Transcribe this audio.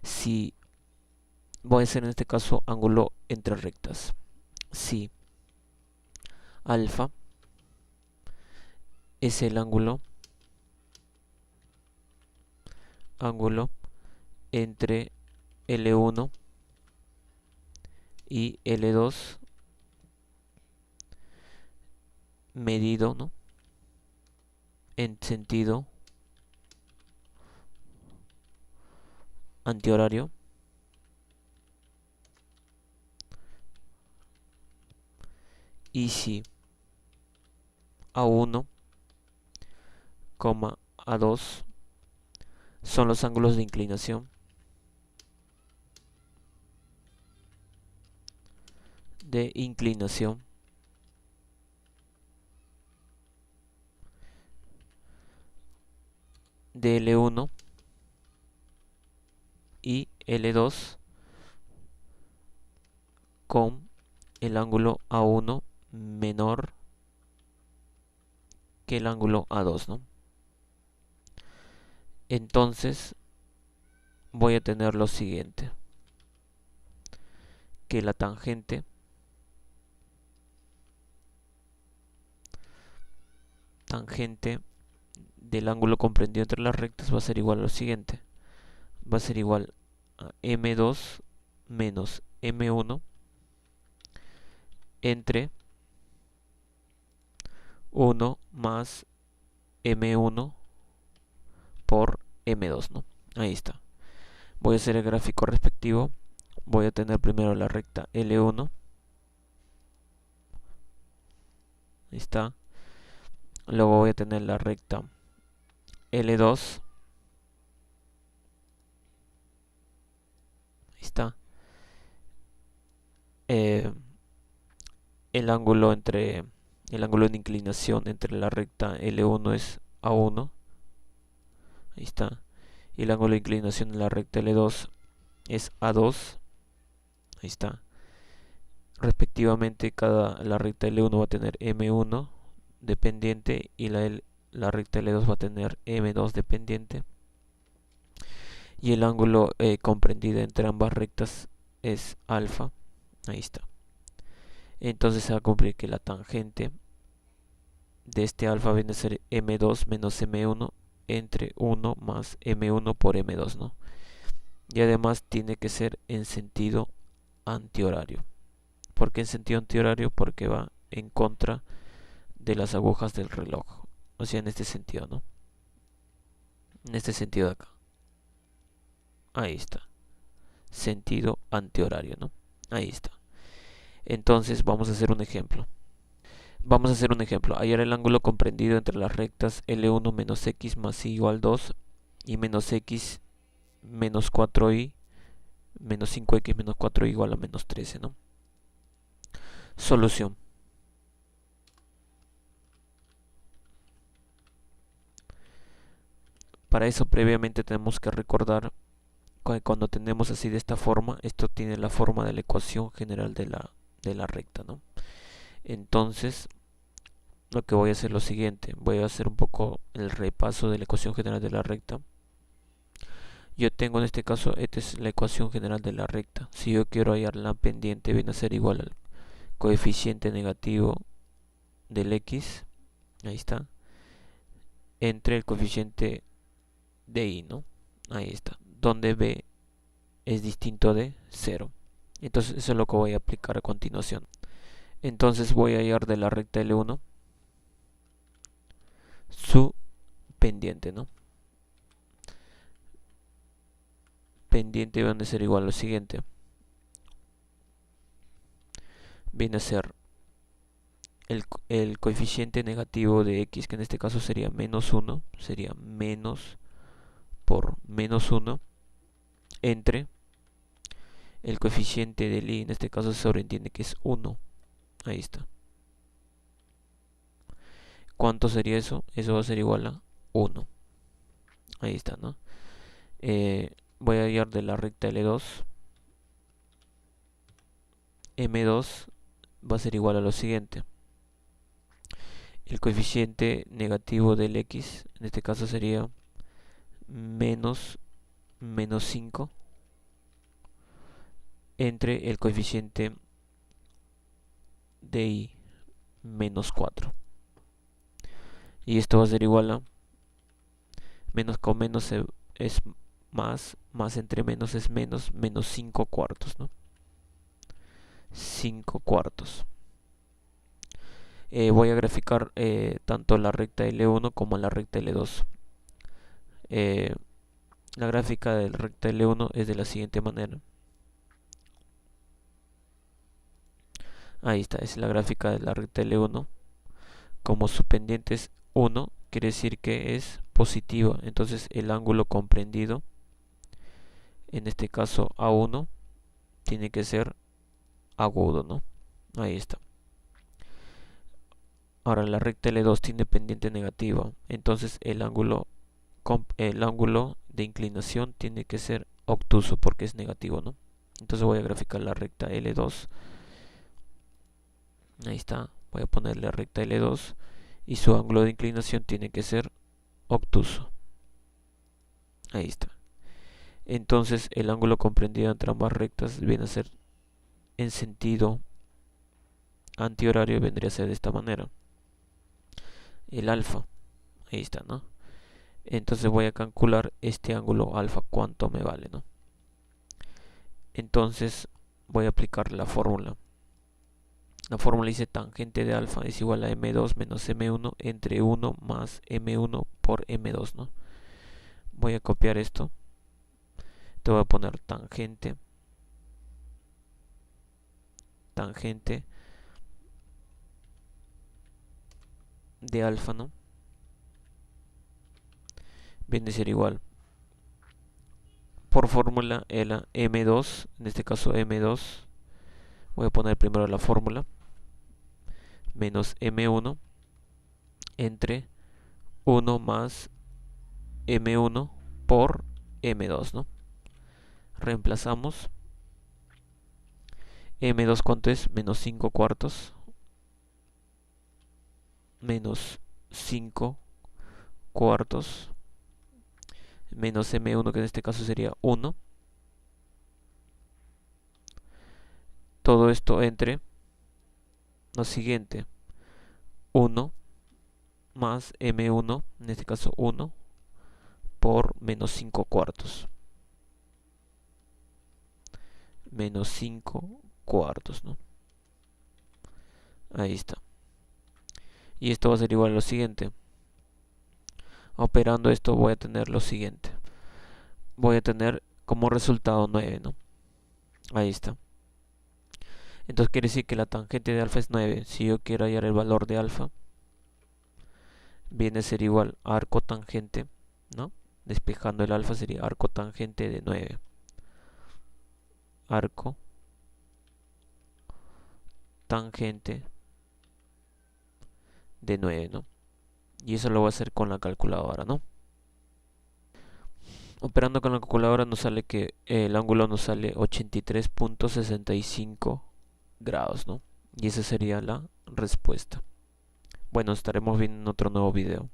Si voy a hacer en este caso ángulo entre rectas, si alfa es el ángulo entre L1 y L2 medido, ¿no?, en sentido antihorario, y si A1, A2 son los ángulos de inclinación de L1 y L2 con el ángulo A1 menor que el ángulo A2, ¿no? Entonces voy a tener lo siguiente, que la tangente del ángulo comprendido entre las rectas va a ser igual a lo siguiente, va a ser igual a M2 menos M1 entre 1 más M1 por M2, ¿no? Ahí está. Voy a hacer el gráfico respectivo. Voy a tener primero la recta L1. Ahí está. Luego voy a tener la recta L2. Ahí está. Eh, el ángulo de inclinación entre la recta L1 es A1. Ahí está. Y el ángulo de inclinación en la recta L2 es A2. Ahí está. Respectivamente, la recta L1 va a tener M1 dependiente y la recta L2 va a tener M2 dependiente. Y el ángulo comprendido entre ambas rectas es alfa. Ahí está. Entonces se va a cumplir que la tangente de este alfa viene a ser M2 menos M1 entre 1 más M1 por M2, ¿no? Y además tiene que ser en sentido antihorario. ¿Por qué en sentido antihorario? Porque va en contra de las agujas del reloj. O sea, en este sentido, ¿no? En este sentido de acá. Ahí está. Sentido antihorario, ¿no? Ahí está. Entonces vamos a hacer un ejemplo. Vamos a hacer un ejemplo. Hallar el ángulo comprendido entre las rectas L1 menos x más y igual 2 y menos x menos 4y menos 5x menos 4y igual a menos 13, ¿no? Solución. Para eso previamente tenemos que recordar que cuando tenemos así de esta forma, esto tiene la forma de la ecuación general de la recta, ¿no? Entonces, lo que voy a hacer es lo siguiente. Voy a hacer un poco el repaso de la ecuación general de la recta. Yo tengo en este caso, esta es la ecuación general de la recta. Si yo quiero hallar la pendiente, viene a ser igual al coeficiente negativo del x, ahí está, entre el coeficiente de y, ¿no? Ahí está, donde b es distinto de 0. Entonces eso es lo que voy a aplicar a continuación. Entonces voy a hallar de la recta L1 su pendiente, ¿no? Pendiente viene a ser igual a lo siguiente. Viene a ser el coeficiente negativo de x, que en este caso sería menos 1, sería menos por menos 1, entre el coeficiente del y, en este caso se sobreentiende que es 1. Ahí está. ¿Cuánto sería eso? Eso va a ser igual a 1. Ahí está, ¿no? Voy a hallar de la recta L2. M2 va a ser igual a lo siguiente. El coeficiente negativo del x, en este caso sería menos 5, entre el coeficiente de y menos 4. Y esto va a ser igual a menos con menos es más, más entre menos es menos, menos 5 cuartos, ¿no? 5 cuartos. Voy a graficar tanto la recta L1 como la recta L2. La gráfica de la recta L1 es de la siguiente manera. Ahí está, es la gráfica de la recta L1. Como su pendiente es 1, quiere decir que es positiva. Entonces el ángulo comprendido, en este caso A1, tiene que ser agudo, ¿no? Ahí está. Ahora la recta L2 tiene pendiente negativa. Entonces el ángulo de inclinación tiene que ser obtuso porque es negativo, ¿no? Entonces voy a graficar la recta L2. Ahí está. Voy a ponerle la recta L2 y su ángulo de inclinación tiene que ser obtuso. Ahí está. Entonces el ángulo comprendido entre ambas rectas viene a ser en sentido antihorario, vendría a ser de esta manera. El alfa. Ahí está, ¿no? Entonces voy a calcular este ángulo alfa, cuánto me vale, ¿no? Entonces voy a aplicar la fórmula. La fórmula dice tangente de alfa es igual a m2 menos m1 entre 1 más m1 por m2, ¿no? Voy a copiar esto. Te voy a poner tangente de alfa, ¿no? Viene a ser igual. Por fórmula era m2, en este caso m2. Voy a poner primero la fórmula. Menos m1 entre 1 más m1 por m2, ¿no? Reemplazamos. M2 cuánto es, menos 5 cuartos, menos 5 cuartos, menos M1 que en este caso sería 1. Todo esto entre lo siguiente, 1 más M1, en este caso 1, por menos 5 cuartos. Menos 5 cuartos, ¿no? Ahí está. Y esto va a ser igual a lo siguiente. Operando esto voy a tener lo siguiente. Voy a tener como resultado 9, ¿no? Ahí está. Entonces quiere decir que la tangente de alfa es 9. Si yo quiero hallar el valor de alfa, viene a ser igual a arco tangente, ¿no? Despejando el alfa sería arco tangente de 9. Arco tangente de 9, ¿no? Y eso lo voy a hacer con la calculadora, ¿no? Operando con la calculadora nos sale que el ángulo nos sale 83.65 grados, ¿no? Y esa sería la respuesta. Bueno, estaremos viendo en otro nuevo video.